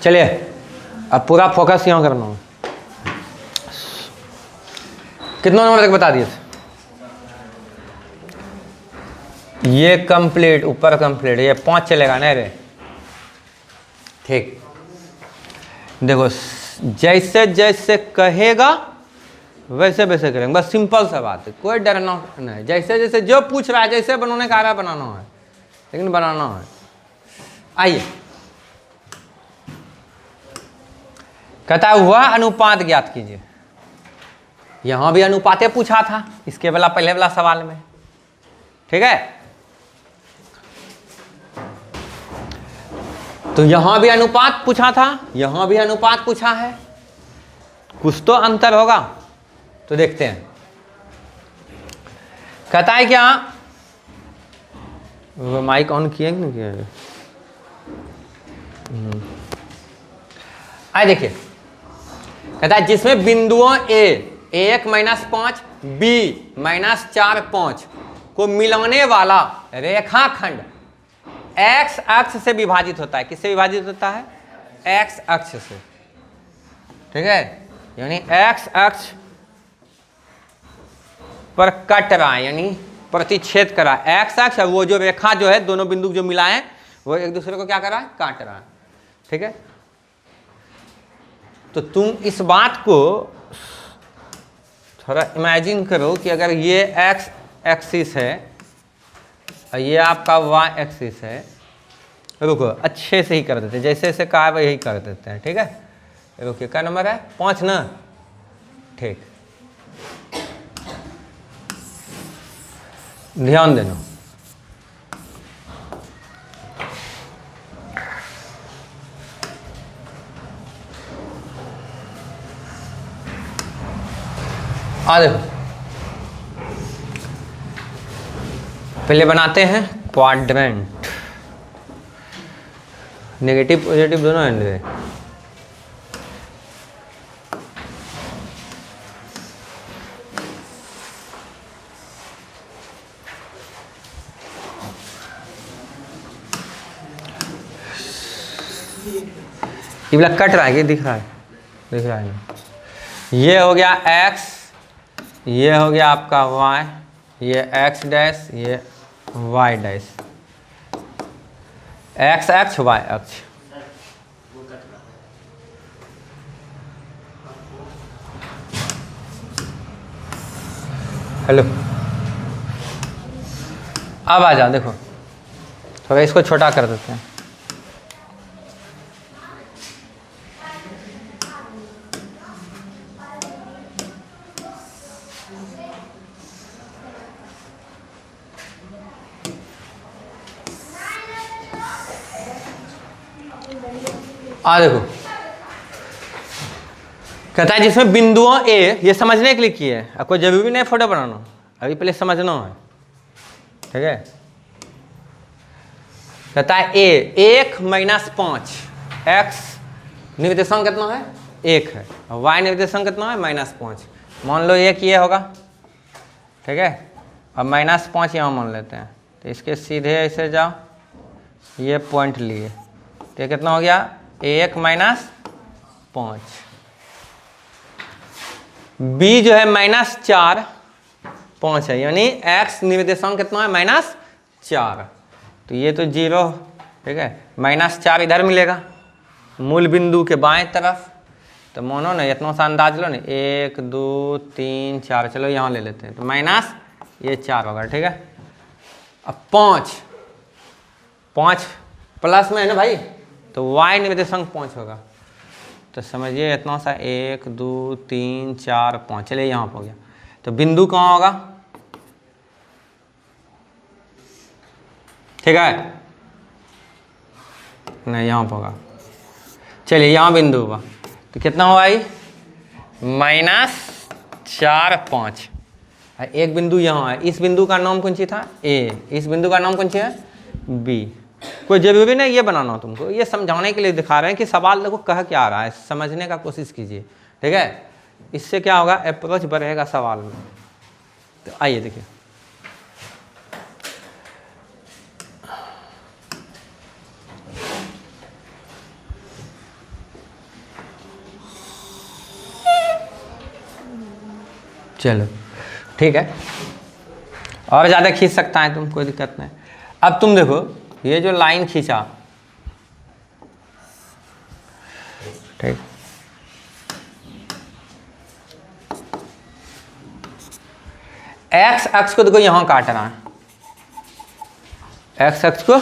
चलिए अब पूरा फोकस यहाँ करना है। कितना नंबर तक बता दिए थे? ये कंप्लीट, ऊपर कंप्लीट, ये 5 चलेगा नहीं रे? ठीक, देखो जैसे जैसे कहेगा वैसे वैसे करेंगे, बस सिंपल सा बात है, कोई डरना नहीं। जैसे जैसे जो पूछ रहा है, जैसे बनाने का आ रहा है बनाना है, लेकिन बनाना है। आइए, कहता है वह अनुपात ज्ञात कीजिए। यहां भी अनुपाते पूछा था इसके वाला पहले वाला सवाल में, ठीक है? तो यहां भी अनुपात पूछा था, यहां भी अनुपात पूछा है, कुछ तो अंतर होगा, तो देखते हैं। कहता है क्या, वो माइक ऑन किए कि नहीं किया? आइए देखिए, कहता है जिसमें बिंदुओं ए 1 - 5 बी -4 5 को मिलाने वाला रेखाखंड एक्स अक्ष से विभाजित होता है। किससे विभाजित होता है? एक्स अक्ष से, ठीक है? यानी एक्स अक्ष पर कट रहा है, यानी प्रतिच्छेद कर रहा है। एक्स अक्ष वो जो रेखा जो है, दोनों बिंदु जो मिलाए वो एक दूसरे को क्या कर रहा है? काट रहा है, ठीक है? तो तुम इस बात को थोड़ा इमेजिन करो कि अगर ये एक्स एक्सिस है और ये आपका वाई एक्सिस है। रुको, अच्छे से ही कर देते हैं, जैसे जैसे कहा है यही कर देते हैं, ठीक है? रुकिए, क्या नंबर है? 5 ना? ठीक, ध्यान देना। आ देखो, पहले बनाते हैं क्वाड्रेंट, नेगेटिव पॉजिटिव दोनों एंड है। ये वाला कट रहा है, ये दिख रहा है? दिख रहा है। ये हो गया x, ये हो गया आपका y, ये x डैश, ये y डैश, x अक्ष y अक्ष। हेलो, अब आ जाओ, देखो थोड़ा इसको छोटा कर देते हैं। आ देखो, कहता है जिसमें बिंदुओं ए, ये समझने के लिए किए है, कोई जरूरी नहीं फोटो बनाना, अभी पहले समझना है, ठीक है? कहता है ए 1 - 5 एक्स निर्देशांक कितना है? 1 है, और वाई निर्देशांक कितना है? -5। मान लो एक ये होगा, ठीक है? अब -5 यहाँ मान लेते हैं, तो इसके सीधे ऐसे जाओ, ये पॉइंट लिए, तो ये कितना हो गया? 1 - 5। बी जो है -4 5 है, यानी एक्स निर्देशांक कितना है? -4। तो ये तो 0, ठीक है? -4 इधर मिलेगा मूल बिंदु के बाएं तरफ। तो मानो ना, इतना सा अंदाज लो ना, 1 2 3 4, चलो यहाँ ले लेते हैं, तो माइनस ये 4 होगा, ठीक है? अब 5 प्लस में है ना भाई, तो y निर्देशांक 5 होगा। तो समझिए इतना सा 1 2 3 4 5, चलिए यहाँ पर हो गया। तो बिंदु कहाँ होगा? ठीक है, नहीं यहाँ पर होगा। चलिए यहाँ बिंदु होगा, तो कितना हुआ भाई? -4 5। एक बिंदु यहाँ है, इस बिंदु का नाम कौन सी था? ए। इस बिंदु का नाम कौन सी है? बी। कोई जरूरी नहीं ये बनाना हो तुमको, ये समझाने के लिए दिखा रहे हैं कि सवाल देखो कह क्या आ रहा है, समझने का कोशिश कीजिए, ठीक है? इससे क्या होगा? अप्रोच बढ़ेगा सवाल में। तो आइए देखिए, चलो ठीक है, और ज़्यादा खींच सकता है तुम, कोई दिक्कत नहीं। अब तुम देखो ये जो लाइन खींचा, ठीक, एक्स अक्ष को देखो यहाँ काट रहा है, एक्स अक्ष को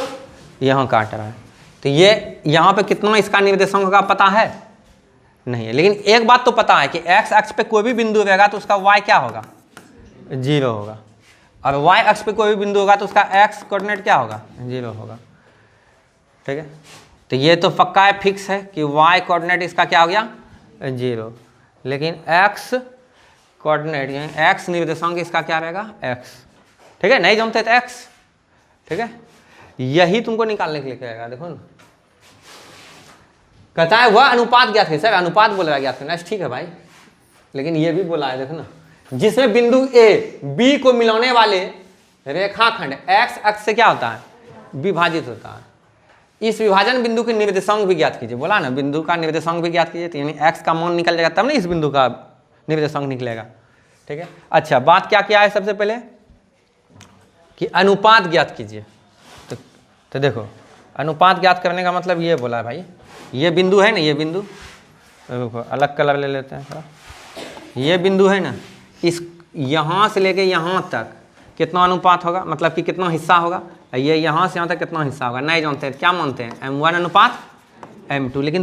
यहाँ काट रहा है, तो ये यहाँ पे कितना इसका निर्देशांक का पता है? नहीं है। लेकिन एक बात तो पता है कि एक्स अक्ष पे कोई भी बिंदु रहेगा तो उसका वाई क्या होगा? 0 होगा, और वाई अक्ष पे कोई भी बिंदु होगा तो उसका एक्स कोऑर्डिनेट क्या होगा? 0 होगा। ठीक है, तो ये तो पक्का है, फिक्स है कि वाई कोऑर्डिनेट इसका क्या हो गया? 0। लेकिन एक्स कोऑर्डिनेट यानी एक्स निर्देशांक इसका क्या रहेगा? एक्स। ठीक है, नहीं जानते तो एक्स। ठीक है, यही तुमको निकालने के लिए कहेगा। देखो ना, कहता है वह अनुपात ज्ञात है। सर अनुपात बोल रहा है ज्ञात करना, ठीक है भाई, लेकिन ये भी बोला है, देखो ना, जिसमें बिंदु ए बी को मिलाने वाले रेखाखंड एक्स अक्ष से क्या होता है? विभाजित होता है। इस विभाजन बिंदु के निर्देशांक भी ज्ञात कीजिए। बोला ना, बिंदु का निर्देशांक भी ज्ञात कीजिए, तो यानी एक्स का मान निकल जाएगा तब ना इस बिंदु का निर्देशांक निकलेगा। ठीक है, अच्छा बात क्या किया है सबसे पहले कि अनुपात ज्ञात कीजिए। तो देखो अनुपात ज्ञात करने का मतलब ये बोला है भाई, ये बिंदु है ना, ये बिंदु, देखो अलग कलर ले लेते हैं थोड़ा, ये बिंदु है ना, इस यहाँ से लेके यहाँ तक कितना अनुपात होगा, मतलब कि कितना हिस्सा होगा? ये यहाँ से यहाँ तक कितना हिस्सा होगा? नहीं जानते हैं, क्या मानते हैं? m1 अनुपात m2। लेकिन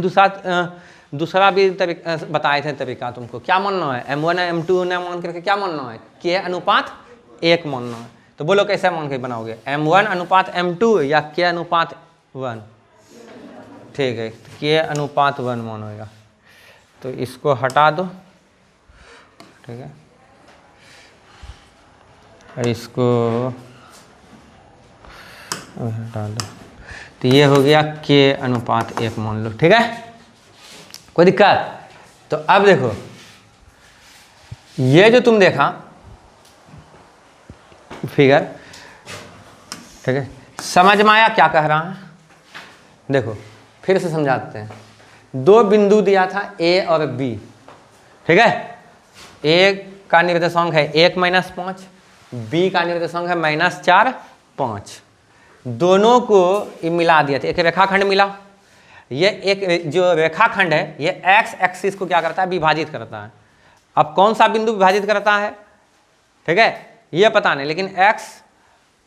दूसरा भी तरीका बताए थे तरीका, तुमको क्या मानना है? m1 m2 न मान करके क्या मानना है? k अनुपात 1 मानना है। तो बोलो कैसे मान के बनाओगे? m1 अनुपात m2 या k अनुपात 1? ठीक है, k अनुपात 1 मानेगा, तो इसको हटा दो। ठीक है, इसको हटा दो, तो ये हो गया k अनुपात 1 मान लो। ठीक है, कोई दिक्कत? तो अब देखो ये जो तुम देखा फिगर, ठीक है, समझ में आया क्या कह रहा है? देखो फिर से समझाते हैं। दो बिंदु दिया था A और B। ठीक है, A का निर्देशांक है 1 - 5, B का निर्देशांक है -4 5। दोनों को मिला दिया था, एक रेखाखंड मिला। ये एक जो रेखाखंड है ये एक्स एक्सिस को क्या करता है? विभाजित करता है। अब कौन सा बिंदु विभाजित करता है, ठीक है, ये पता नहीं, लेकिन एक्स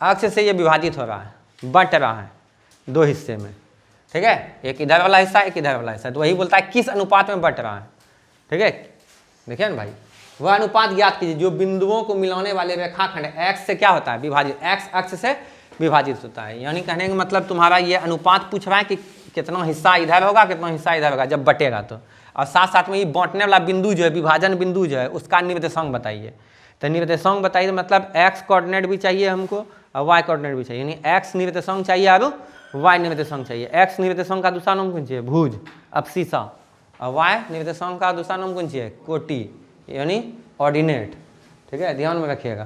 अक्ष से ये विभाजित हो रहा है, बट रहा है दो हिस्से में। ठीक है, एक इधर वाला हिस्सा, एक इधर वाला हिस्सा, तो वही बोलता है किस अनुपात में बट रहा है। ठीक है, देखिए ना भाई, वह अनुपात ज्ञात कीजिए जो बिंदुओं को मिलाने वाले रेखाखंड एक्स से क्या होता है? विभाजित, एक्स अक्ष से विभाजित होता है। यानी कहने का मतलब तुम्हारा ये अनुपात पूछ रहा है कि कितना हिस्सा इधर होगा, कितना हिस्सा इधर होगा जब बटेगा तो, और साथ साथ में ये बांटने वाला बिंदु जो है, विभाजन बिंदु जो है, उसका निर्देशांक बताइए। तो निर्देशांक बताइए, मतलब एक्स कोऑर्डिनेट भी चाहिए हमको और वाई कोऑर्डिनेट भी चाहिए, यानी एक्स निर्देशांक चाहिए और वाई निर्देशांक चाहिए। एक्स निर्देशांक का दूसरा नाम कौन चाहिए? भुज, अबसीसा, और वाई निर्देशांक का दूसरा नाम कौन चाहिए? कोटि, यानी ऑर्डिनेट। ठीक है, ध्यान में रखिएगा।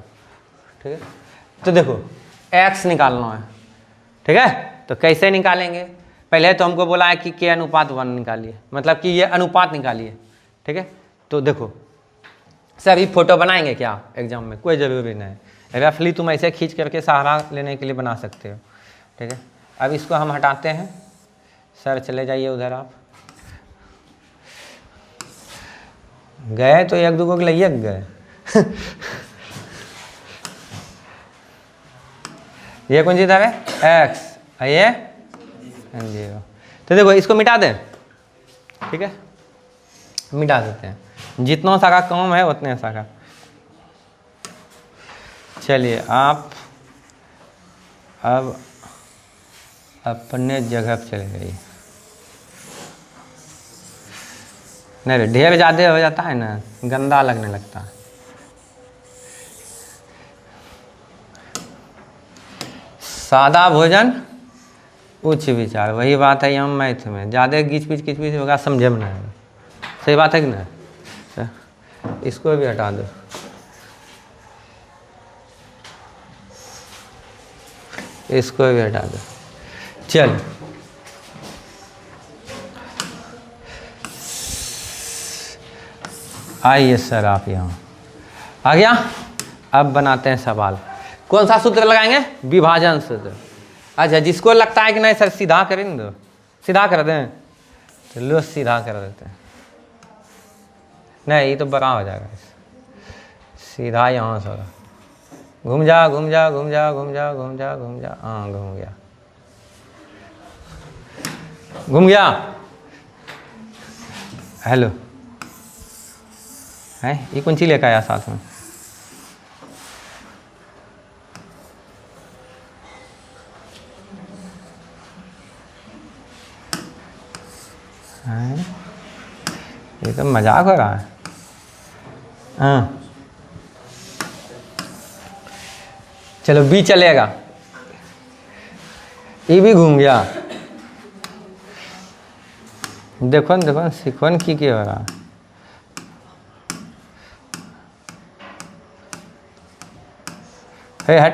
ठीक है, तो देखो एक्स निकालना है। ठीक है, तो कैसे निकालेंगे? पहले तो हमको बोला है कि k अनुपात 1 निकालिए, मतलब कि ये अनुपात निकालिए। ठीक है, तो देखो सर ये फोटो बनाएंगे क्या एग्जाम में? कोई ज़रूरी नहीं, रफली तुम ऐसे खींच करके सहारा लेने के लिए बना सकते हो। ठीक है, अब इसको हम हटाते हैं। सर चले जाइए उधर, आप गए तो एक दो को लिए गए। ये कौन सी इधर है? एक्स, ये 0। तो देखो इसको मिटा दें। ठीक है, मिटा देते हैं, जितना सारा काम है उतने सारा। चलिए आप अब अपने जगह पर चले गई। नहीं ढेर ज़्यादा हो जाता है ना, गंदा लगने लगता है। सादा भोजन उच्च विचार, वही बात है यहाँ मैथ में। ज़्यादा घिच पिच होगा, समझे में नहीं आएगा। सही बात है कि नहीं? इसको भी हटा दो। इसको भी हटा दो। चल आइए सर आप यहाँ, आ गया। अब बनाते हैं सवाल। कौन सा सूत्र लगाएंगे? विभाजन सूत्र। अच्छा, जिसको लगता है कि नहीं सर सीधा करें दो, सीधा कर दें, तो लो सीधा कर देते हैं। नहीं ये तो बड़ा हो जाएगा, सीधा यहाँ से घूम जा घूम जा घूम जा घूम जा घूम जा घूम जा, हाँ घूम गया, घूम गया। हेलो है, ये कौन चीज लेकर आया साथ में? ये तो मजाक हो रहा है। हाँ चलो बी चलेगा, ये भी घूम गया। देखो न देखो न, सीखो न की हो रहा है। हे हट,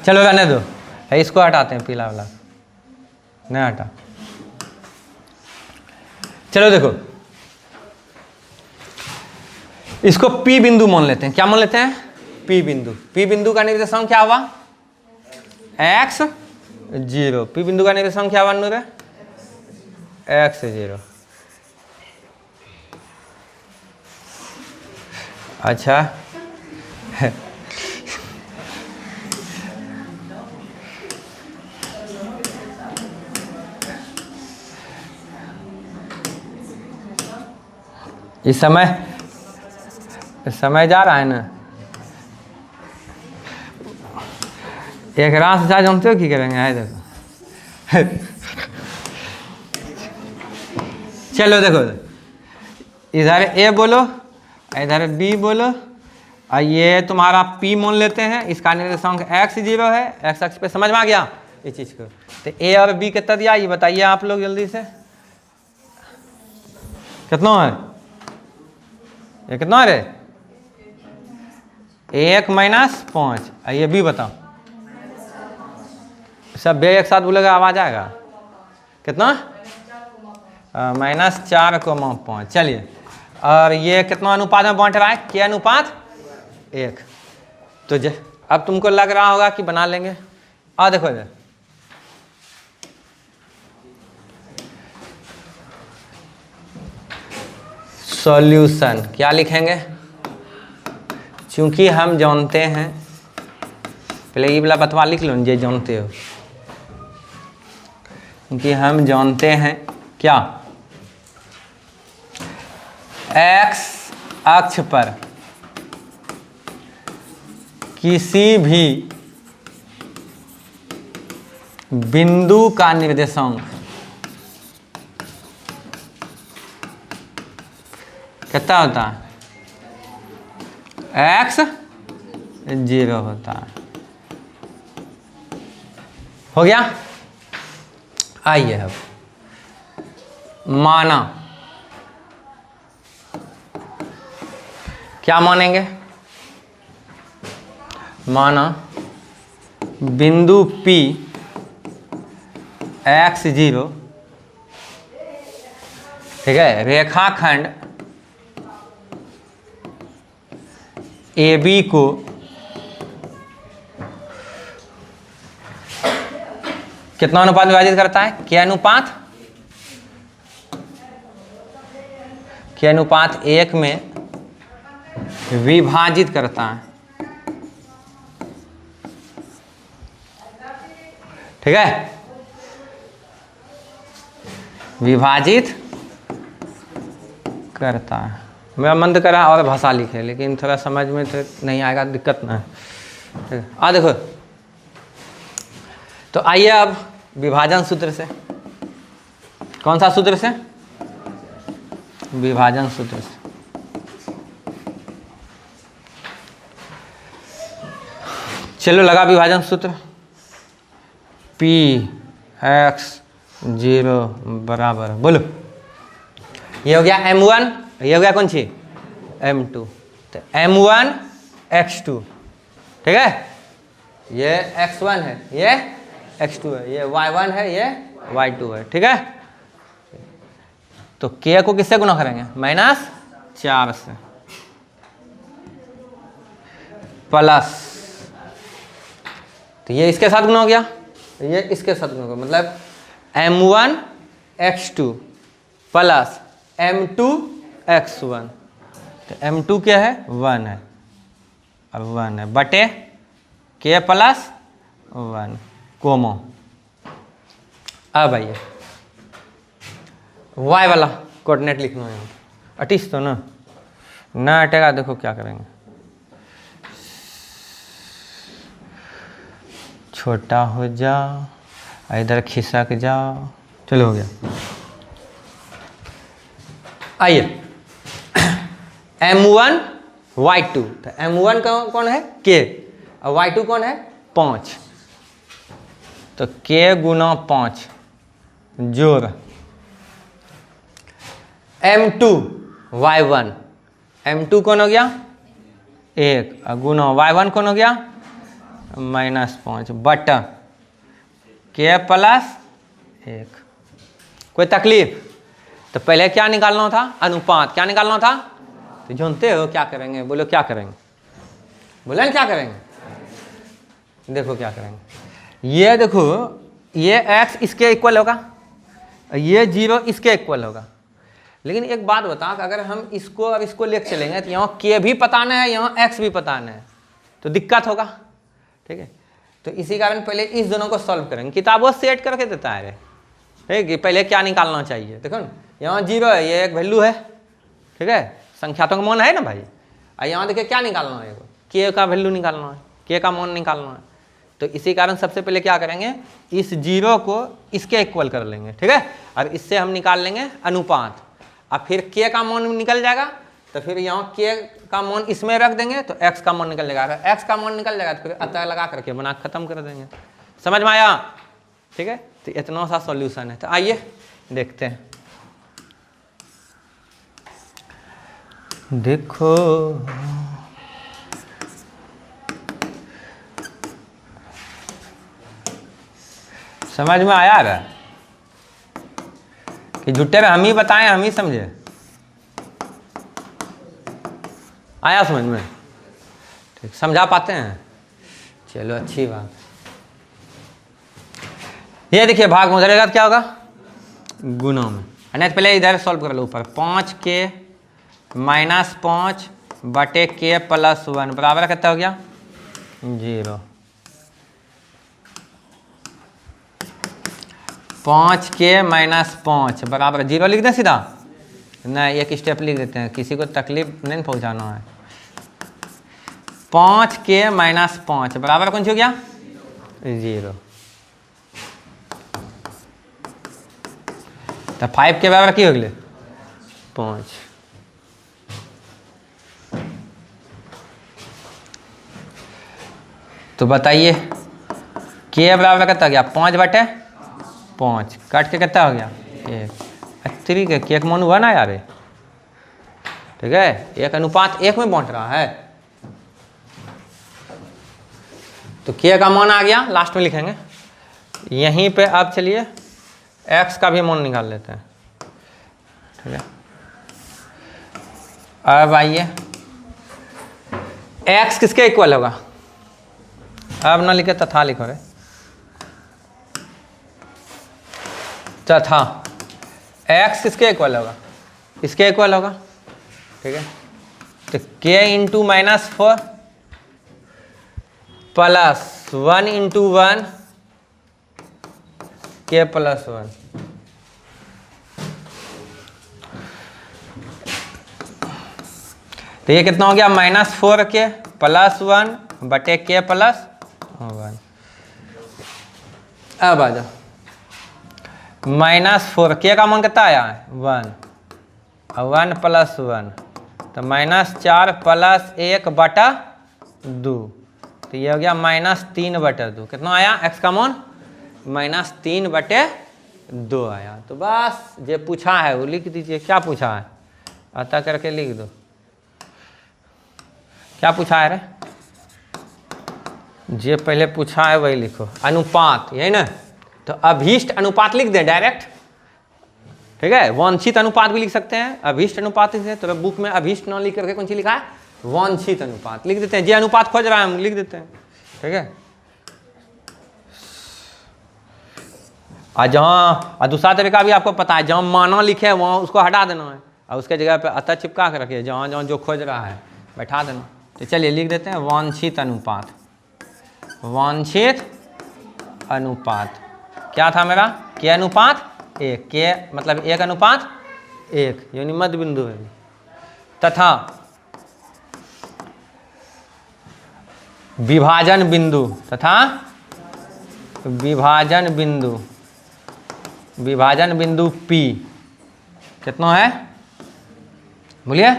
चलो रहने दो, है इसको हटाते हैं, पीला वाला नहीं हटा। चलो देखो, इसको P बिंदु मान लेते हैं। क्या मान लेते हैं? P बिंदु। P बिंदु का निर्देशांक क्या हुआ? x 0। P बिंदु का निर्देशांक क्या हुआ नूर? x 0। अच्छा इस समय जा रहा है ना, एक रात से जानते हो की करेंगे? है देखो चलो देखो, इधर A बोलो, इधर B बोलो, और ये तुम्हारा P मान लेते हैं। इसका निर्देशांक x 0 है, x अक्ष पे। समझ में आ गया ये चीज को? तो A और B कितना दिया ये बताइए आप लोग जल्दी से। कितना है ये? कितना रे? 1 - 5। ये भी बताओ, सब बे एक साथ बोलेगा आवाज आएगा। कितना? -4,5। चलिए, और ये कितना अनुपात में बांट रहा है? K अनुपात 1। तो अब तुमको लग रहा होगा कि बना लेंगे। आ देखो इधर, सॉल्यूशन क्या लिखेंगे? चूंकि हम जानते हैं, पहले ये वाला बतवा लिख लो ये जानते हो, क्योंकि हम जानते हैं क्या, x अक्ष पर किसी भी बिंदु का निर्देशांक कितना होता है? x 0 होता है। हो गया? आइए अब माना, क्या मानेंगे? माना बिंदु P x 0, ठीक है, रेखाखंड AB को कितना अनुपात विभाजित करता है? K अनुपात 1 में विभाजित करता है। ठीक है, विभाजित करता है। मेरा मन करा और भाषा लिखे, लेकिन थोड़ा समझ में तो नहीं आएगा, दिक्कत ना है। आ देखो, तो आइए अब विभाजन सूत्र से। कौन सा सूत्र से? विभाजन सूत्र से। चलो लगा विभाजन सूत्र। P x 0 बराबर, बोलो, ये हो गया M1, ये हो गया कौन सी? M2। तो M1 x2, ठीक है, ये x1 है, ये x2 है, ये y1 है, ये y2 है। ठीक है, तो K को किससे गुना करेंगे? -4 से। प्लस, तो ये इसके साथ गुना हो गया, ये इसके साथ गुना हो गया, मतलब m1 x2 plus m2 x1, तो m2 क्या है 1 है, अब 1 है बटे k प्लस 1 कोमो। अब आइए y वाला कोऑर्डिनेट लिखना है, अटिस तो ना हटेगा, देखो क्या करेंगे, छोटा हो जाओ, इधर खिसक जाओ, चलो हो गया। आइए m1 y2, तो m1 कौन है k और y2 कौन है 5, तो k गुना 5 जोड़ m2 y1, m2 कौन हो गया 1 और गुना y1 कौन हो गया -5 बटा k प्लस 1। कोई तकलीफ? तो पहले क्या निकालना था, अनुपात क्या निकालना था, तो जानते हो क्या करेंगे, बोलो क्या करेंगे, बोले ना क्या करेंगे, देखो क्या करेंगे, ये देखो ये x इसके इक्वल होगा, ये 0 इसके इक्वल होगा, लेकिन एक बात बता कि अगर हम इसको और इसको लेकर चलेंगे तो यहाँ k भी पताना है, यहाँ x भी पताना है, तो दिक्कत होगा, ठीक है। तो इसी कारण पहले इस दोनों को सॉल्व करेंगे, किताबों सेट करके देता है, ठीक है, पहले क्या निकालना चाहिए, देखो ना यहाँ 0 है, ये एक वैल्यू है, ठीक है, संख्यात्मक मान है ना भाई, और यहाँ देखिए क्या निकालना है, k का वैल्यू निकालना है, k का मान निकालना है, तो इसी कारण सबसे पहले क्या करेंगे, इस 0 को इसके इक्वल कर लेंगे, ठीक है, और इससे हम निकाल लेंगे अनुपात, अब फिर k का मान निकल जाएगा, तो फिर यहाँ k का मान इसमें रख देंगे तो x का मान निकल जाएगा, अगर x का मान निकल जाएगा तो फिर अतः लगा करके बना खत्म कर देंगे, समझ में आया, ठीक है। तो इतना सा सॉल्यूशन है, तो आइए देखते हैं, देखो समझ में आया रहा कि झूठे में हम ही बताएं हम ही समझे, आया समझ में, ठीक, समझा पाते हैं, चलो अच्छी बात। ये देखिए भाग में उधर क्या होगा, गुना में, नहीं पहले इधर सॉल्व कर लो, ऊपर 5k -5 बटे k प्लस 1 बराबर कितना हो गया 0, 5k -5 बराबर 0 लिख दें सीधा, नहीं एक स्टेप लिख देते हैं, किसी को तकलीफ नहीं पहुंचाना है, 5k -5 बराबर कौन सी हो गया 0, तो 5 के बराबर की हो गए 5, तो बताइए k बराबर कितना हो गया 5 बटे 5, कट के कितना हो गया 1, 3 के k मान 1 है यार, ठीक है, एक अनुपात 1 में बांट रहा है, तो k का मान आ गया, लास्ट में लिखेंगे यहीं पे। अब चलिए x का भी मान निकाल लेते हैं, ठीक है। अब आइए x किसके इक्वल होगा, अब ना लिखे तथा लिखो रे, तथा x किसके इक्वल होगा, इसके इक्वल होगा, ठीक है, तो k into -4 plus 1 into 1 k plus 1, तो ये कितना हो गया -4k प्लस 1 बटे k प्लस 1। अब आ जाओ -4k का मान कितना आया है 1 और 1 प्लस 1, तो -4 प्लस 1 बटा 2, तो ये हो गया -3 बटे 2, कितना आया x का मान -3 बटे 2 आया। तो बस जो पूछा है वो लिख दीजिए, क्या पूछा है अतः करके लिख दो, क्या पूछा है रे, जे पहले पूछा है वही लिखो, अनुपात, यही ना, तो अभीष्ट अनुपात लिख दें डायरेक्ट, ठीक है, वांछित अनुपात भी लिख सकते हैं, अभीष्ट अनुपात लिख दें, तो बुक में अभीष्ट ना लिख करके कौन सी लिखा है वांछित अनुपात लिख देते हैं, जे अनुपात खोज रहा है हम लिख देते हैं, ठीक है। और जहाँ दूसरा तरीका भी आपको पता है, जहाँ माना लिखे है वहाँ उसको हटा देना है और उसके जगह पे अतः चिपका के रखिए, जहाँ जहाँ जो खोज रहा है बैठा देना। तो चलिए लिख देते हैं वांछित अनुपात। वांछित अनुपात क्या था मेरा, के अनुपात एक, के मतलब 1:1 यानी मध्य बिंदु है, तथा विभाजन बिंदु, तथा विभाजन बिंदु P कितना है बोलिए,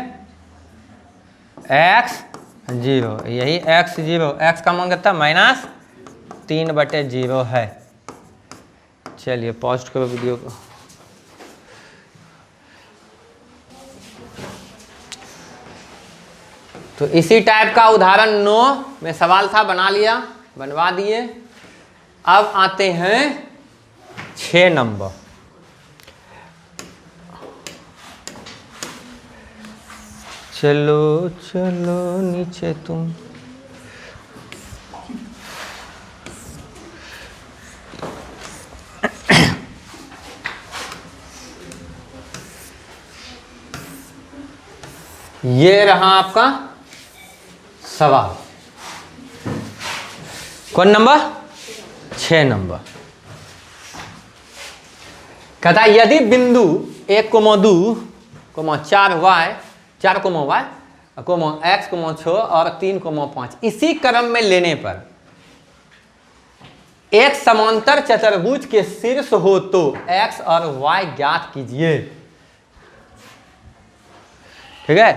x0, यही x0, x का मान कितना -3/0 है। चलिए पॉज करो वीडियो को। तो इसी टाइप का उदाहरण 9 में सवाल था, बना लिया, बनवा दिए। अब आते हैं 6 नंबर। चलो चलो नीचे तुम, ये रहा आपका सवाल। कौन नंबर, 6 नंबर। कहता है यदि बिंदु 1,2, 4y, 4,y, x, 6 और 3,5 इसी क्रम में लेने पर एक समांतर चतुर्भुज के शीर्ष हो तो x और y ज्ञात कीजिए। ठीक है,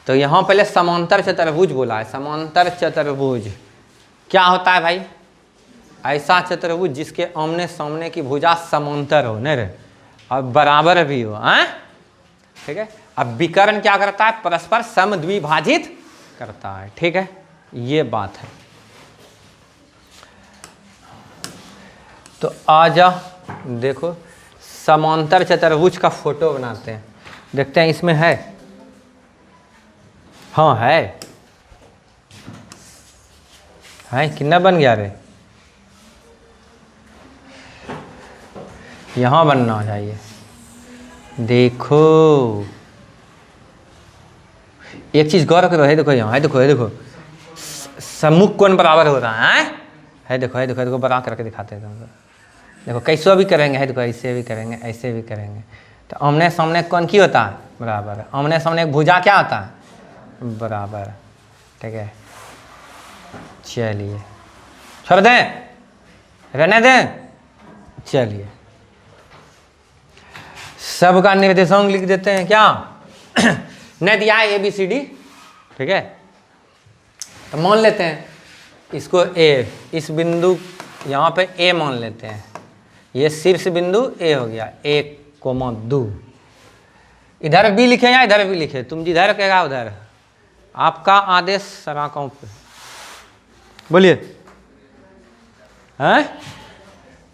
तो यहां पहले समांतर चतुर्भुज बोला है। समांतर चतुर्भुज क्या होता है भाई, ऐसा चतुर्भुज जिसके आमने सामने की भुजा समांतर हो, नहीं रे, और बराबर भी हो, हैं? ठीक है। अब विकर्ण क्या करता है, परस्पर समद्विभाजित करता है। ठीक है, ये बात है। तो आजा देखो समांतर चतुर्भुज का फोटो बनाते हैं, देखते हैं इसमें है। हाँ है कितना बन गया रे, यहां बनना चाहिए। देखो एक चीज गौर करो, है देखो यहाँ, है देखो सम्मुख कोण बराबर हो रहा है देखो बड़ा करके दिखाते हैं तुमको। देखो कैसे भी करेंगे, है देखो ऐसे भी करेंगे, ऐसे भी करेंगे, तो आमने सामने कौन की होता है, बराबर। आमने सामने भुजा क्या होता है, बराबर। ठीक है, चलिए छोड़ दें, रहने दें। चलिए सबका निर्देशांक लिख देते हैं क्या नहीं दिया है ABCD। ठीक है, तो मान लेते हैं इसको A, इस बिंदु यहाँ पे A मान लेते हैं, ये शीर्ष बिंदु A हो गया, 1,2। इधर भी लिखे या इधर भी लिखे, तुम जिधर कहेगा उधर, आपका आदेश सराकों पे। बोलिए, हैं?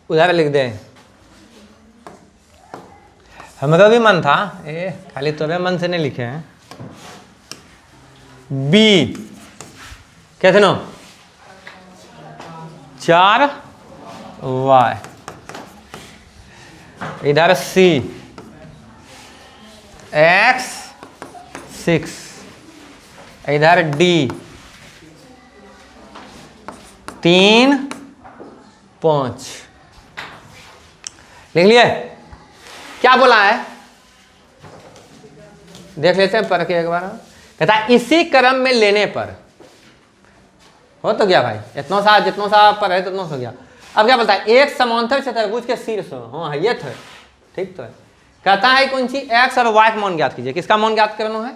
उधर लिख दें। हमारा भी मन था, खाली तोरे मन से नहीं लिखे हैं। B कैसे नो, 4y, इधर C, x 6, इधर D 3 5। लिख लिए, क्या बोला है देख लेते हैं पढ़ के एक बार। कहता है इसी क्रम में लेने पर, हो तो गया भाई, इतना सा जितना सा पर है उतना हो गया। अब क्या बोलता है, एक समांतर चतुर्भुज के शीर्ष, हाँ ये था, ठीक तो है। कहता है कौन सी, x और y का मान ज्ञात कीजिए। किसका मान ज्ञात करना है,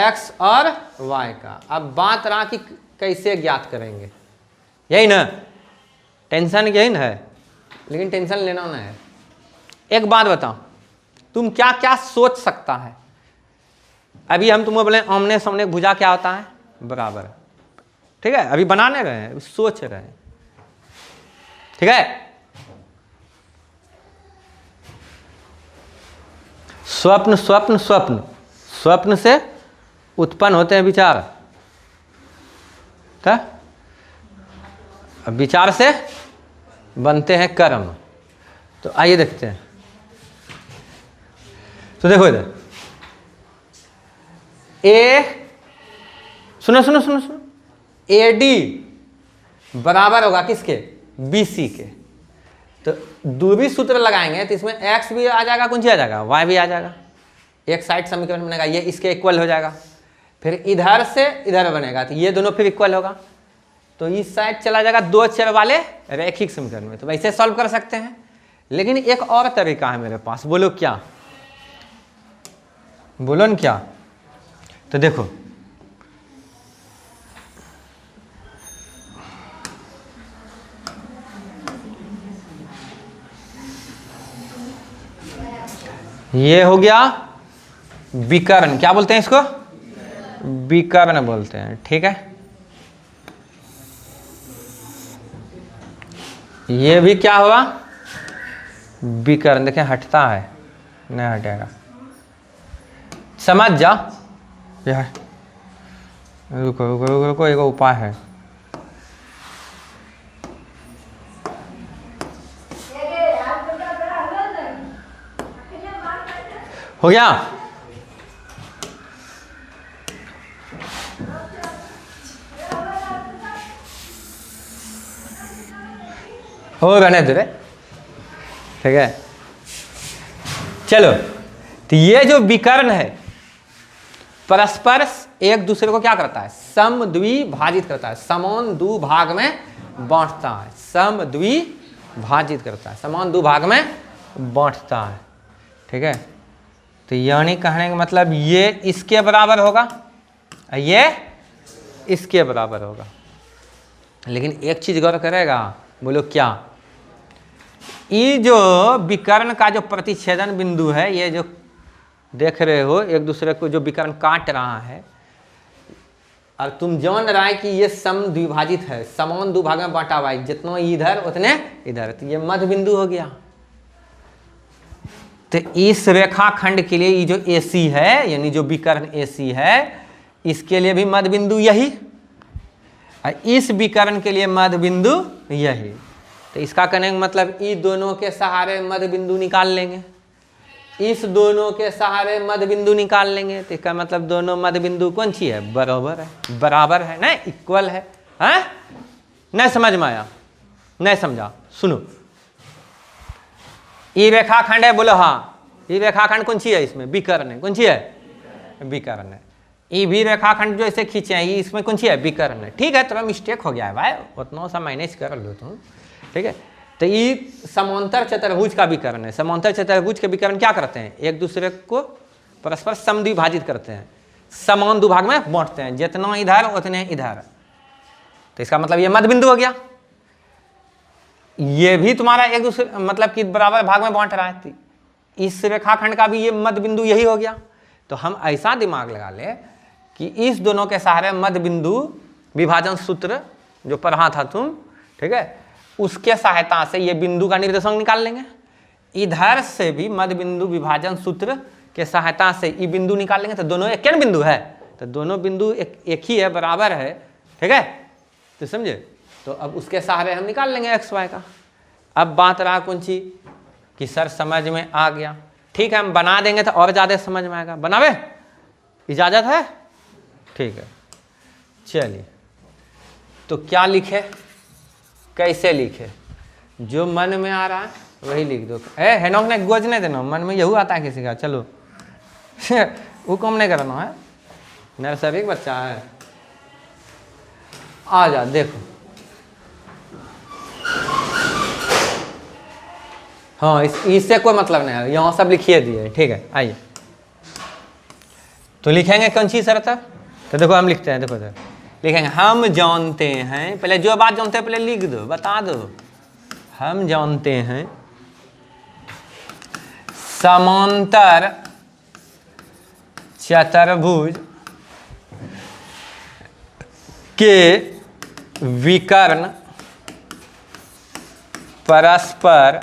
x और y का। अब बात रहा कि कैसे ज्ञात करेंगे, यही ना टेंशन, यही ना है, लेकिन टेंशन लेना ना है। एक बात बताओ, तुम क्या क्या सोच सकता है। अभी हम तुम्हें बोले आमने सामने भुजा क्या होता है, बराबर। ठीक है, अभी बनाने रहे हैं, सोच रहे हैं। ठीक है, स्वप्न स्वप्न स्वप्न, स्वप्न से उत्पन्न होते हैं विचार, क्या? अब विचार से बनते हैं कर्म। तो आइए देखते हैं। तो देखो इधर ए, सुनो सुनो सुनो सुनो, AD बराबर होगा किसके? BC के। तो दूरी सूत्र लगाएंगे तो इसमें x भी आ जाएगा, कौन सी आ जाएगा? y भी आ जाएगा। एक साइड समीकरण बनेगा, ये इसके इक्वल हो जाएगा। फिर इधर से इधर बनेगा तो ये दोनों फिर इक्वल होगा, तो इस साइड चला जाएगा दो चर वाले रैखिक समीकरण में। तो वैसे सॉल्व कर सकते हैं, लेकिन एक और तरीका है मेरे पास। बोलो क्या? बोलो न क्या? तो देखो ये हो गया विकर्ण, क्या बोलते हैं इसको? विकर्ण बोलते हैं, ठीक है। ये भी क्या हुआ? विकर्ण। देखें हटता है, नहीं हटेगा, समझ जा यार। रुको रुको रुको रुको, एक उपाय है। हो गया? हो रहने दे, ठीक है। चलो, तो ये जो विकर्ण है परस्पर एक दूसरे को क्या करता है? समद्विभाजित करता है, समान दो भाग में बांटता है। समद्विभाजित करता है, समान दो भाग में बांटता है, ठीक है। तो यानी कहने का मतलब ये इसके बराबर होगा, ये इसके बराबर होगा। लेकिन एक चीज गौर करेगा, बोलो क्या? ये जो विकर्ण का जो प्रतिच्छेदन बिंदु है, ये जो देख रहे हो एक दूसरे को जो विकर्ण काट रहा है, और तुम जान रहा है कि ये समद्विभाजित है, समान दो भाग में बांटा हुआ है, जितना इधर उतने इधर, तो ये मध्य बिंदु हो गया। तो इस रेखाखंड के लिए ये जो AC है, यानी जो विकर्ण AC है, इसके लिए भी मध्य बिंदु यही, और इस विकर्ण के लिए मध्य बिंदु यही। तो इसका कहने का मतलब ये दोनों के सहारे मध्य बिंदु निकाल लेंगे, इस दोनों के सहारे मध्य बिंदु निकाल लेंगे। तो इसका मतलब दोनों मध्य बिंदु कौन सी है? बराबर है, बराबर है ना, इक्वल है। हाँ, नहीं समझ में आया? नहीं समझा? सुनो, ये रेखाखंड है, बोलो हाँ। ये रेखाखंड कौन सी है? इसमें विकर्ण है, कौन सी है? विकर्ण है। ये भी रेखाखंड जो ऐसे खींचे हैं, ये इसमें कौन सी है? विकर्ण है। ठीक है, थोड़ा मिस्टेक हो गया है भाई, उतना सा मैनेज कर लो तुम, ठीक है। तो ये समांतर चतुर्भुज का विकर्ण है। समांतर चतुर्भुज के विकर्ण क्या करते हैं? एक दूसरे को परस्पर समद्विभाजित करते हैं, समान दो भाग में बांटते हैं, जितना इधर उतने इधर। तो इसका मतलब ये मध्य बिंदु हो गया। ये भी तुम्हारा एक दूसरे मतलब कि बराबर भाग में बांट रहा है, इस रेखाखंड का भी ये मध्य बिंदु यही हो गया। तो हम ऐसा दिमाग लगा ले कि इस दोनों के सहारे मध्य बिंदु विभाजन सूत्र जो पढ़ा था तुम, ठीक है, उसके सहायता से ये बिंदु का निर्देशांक निकाल लेंगे। इधर से भी मध्य बिंदु विभाजन सूत्र के सहायता से ये बिंदु निकाल लेंगे। तो दोनों एक न बिंदु है, तो दोनों बिंदु एक ही है, बराबर है, ठीक है। तो समझे? तो अब उसके सहारे हम निकाल लेंगे एक्स वाई का। अब बात रहा कौन सी कि सर समझ में आ गया, ठीक है, हम बना देंगे तो और ज़्यादा समझ में आएगा। बनावे? इजाज़त है? ठीक है, चलिए। तो क्या लिखे, कैसे लिखे? जो मन में आ रहा है वही लिख दो। हेनोक ने गोज नहीं देना, मन में यही आता है किसी का, चलो वो कम नहीं करना है, नर्सरी का बच्चा है। आ जा, देखो हाँ, इससे कोई मतलब नहीं है, यहाँ सब लिखिए दिए, ठीक है। आइए तो लिखेंगे कौन सी शर्त? तो देखो हम लिखते हैं, देखो लिखेंगे हम जानते हैं, पहले जो बात जानते हैं पहले लिख दो, बता दो। हम जानते हैं समांतर चतुर्भुज के विकर्ण परस्पर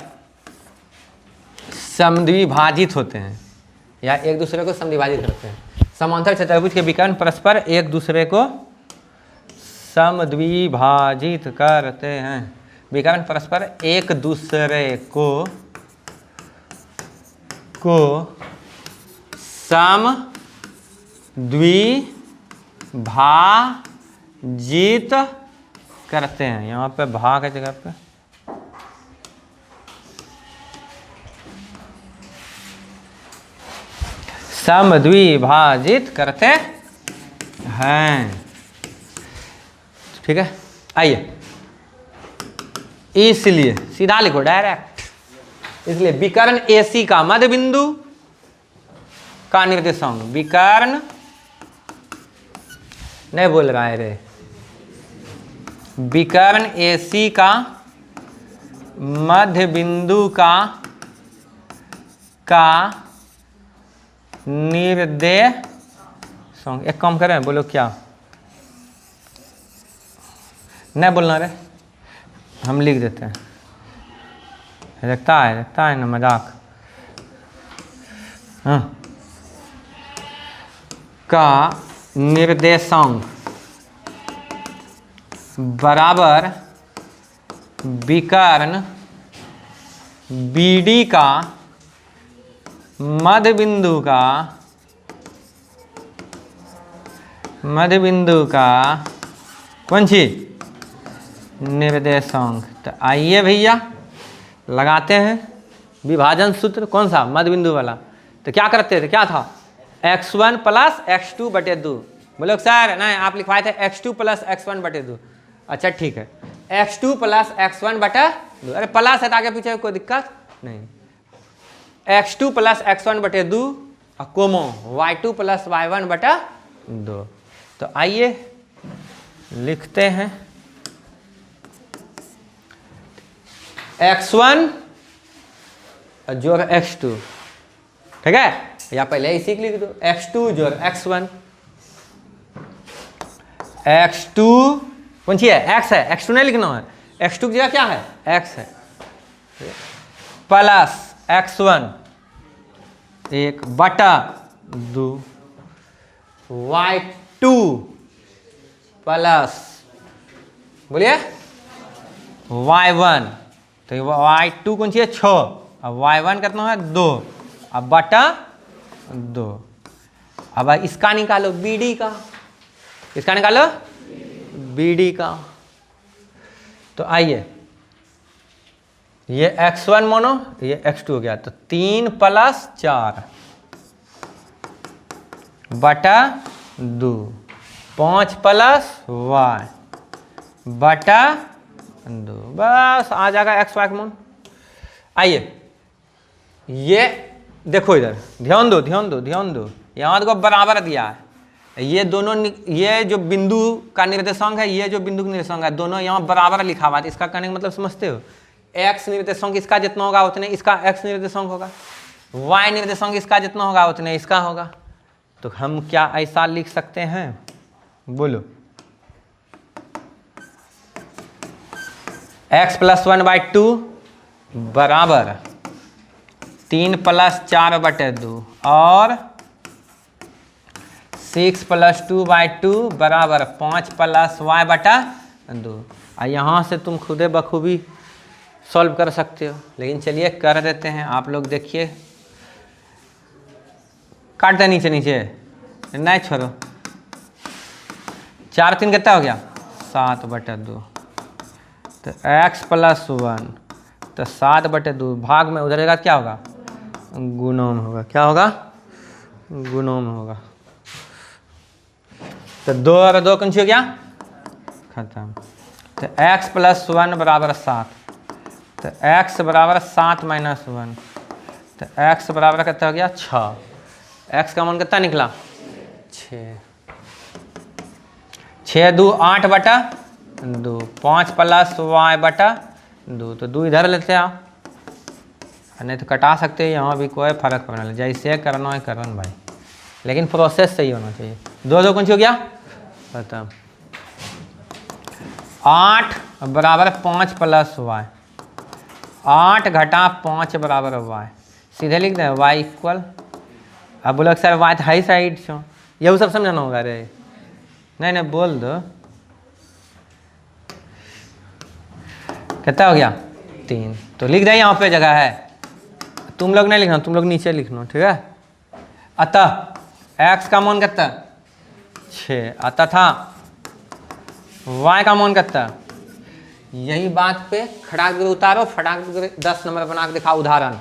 समद्विभाजित होते हैं, या एक दूसरे को समद्विभाजित करते हैं। समांतर चतुर्भुज के विकर्ण परस्पर एक दूसरे को समद्विभाजित करते हैं। विकर्ण परस्पर एक दूसरे को समद्विभाजित करते हैं। यहाँ पे भाग है जगह पे, समद्विभाजित करते हैं। ठीक है, आइए इसलिए सीधा लिखो डायरेक्ट। इसलिए विकर्ण AC का मध्य बिंदु का निर्देशांक, विकर्ण नहीं बोल रहा है रे, विकर्ण AC का मध्य बिंदु का निर्देशांक। एक काम करें, बोलो क्या, नहीं बोलना रे, हम लिख देते हैं। लगता है ना मजाक। हाँ, का निर्देशांक बराबर विकर्ण BD का मध्य बिंदु का कौन सी निर्देशांक। तो आइए भैया लगाते हैं विभाजन सूत्र। कौन सा, मध्य बिंदु वाला। तो क्या करते थे, क्या था, x1 प्लस x2 बटे 2। बोलो सर नहीं, आप लिखवाए थे x2 प्लस x1 बटे 2। अच्छा ठीक है, x2 प्लस x1 बटे 2। अरे प्लस है तो आगे पीछे कोई दिक्कत नहीं। x2 प्लस x1 बटे 2 और कोमो y2 प्लस y1 बटा 2। तो आइए लिखते हैं x1 जोड़ x2। ठीक है, या पहले इसी लिख दो, x2 जोड़ x1। x2 कौन सी है, x है, x2 नहीं लिखना है, x2 की जगह क्या है, x है, प्लस x1 1 बटा 2 y2 प्लस बोलिए y1। तो y2 कौन सी है 6, अब y1 कितना है 2, अब बटा 2। अब इसका निकालो BD का, इसका निकालो BD का। तो आइए ये x1 मानो, ये x2 हो गया। तो 3 प्लस 4 बटा 2, 5 प्लस y बटा 2, बस आ जाएगा x y का मान। आइए ये देखो, इधर ध्यान दो, यहाँ देखो बराबर दिया है। ये दोनों, ये जो बिंदु का निर्देशांक है, ये जो बिंदु का निर्देशांक है, दोनों यहाँ बराबर लिखा हुआ है। इसका कहने का मतलब समझते हो, x निर्देशांक इसका जितना होगा उतने इसका x निर्देशांक होगा, y निर्देशांक इसका जितना होगा उतने इसका होगा। तो हम क्या ऐसा लिख सकते हैं, बोलो, x प्लस 1/2 बराबर 3 प्लस 4 बटे 2 और 6 प्लस 2/2 बराबर 5 प्लस y बटा 2। यहाँ से तुम खुदे बखूबी सॉल्व कर सकते हो, लेकिन चलिए कर देते हैं। आप लोग देखिए, काट दे नीचे नहीं छोड़ो। 4 3 कितना हो गया 7 बटा 2। तो x प्लस 1 तो 7 बटे 2 भाग में उधर क्या होगा, गुणों में होगा। क्या होगा, गुणों में होगा। तो 2 और 2 कौन सी हो गया, खत्म। तो x प्लस 1 बराबर 7। तो x बराबर 7 माइनस 1। तो x बराबर कितना हो गया 6। x का मान कितना निकला 6। 6 2 8 बटा 2, 5 प्लस y बटा 2। तो 2 इधर लेते हैं आप, नहीं तो कटा सकते हैं, यहाँ भी कोई फर्क पड़ने लगे। जैसे करना है करन भाई, लेकिन प्रोसेस सही होना चाहिए। 2 2 कौन सी हो गया खत्म। 8 बराबर 5 प्लस y, 8 घटा 5 बराबर y। सीधे लिख दें y इक्वल। अब बोलो सर y हाई साइड छो, ये सब समझाना होगा रे। नहीं नहीं बोल दो। कितना हो गया 3। तो लिख दे, यहाँ पे जगह है, तुम लोग नहीं लिखना, तुम लोग नीचे लिखना, ठीक है। अतः x का मान कितना 6, अतः था y का मान कितना। यही बात पे खड़ाक उतारो, फटाक 10 नंबर बना के दिखाओ उदाहरण।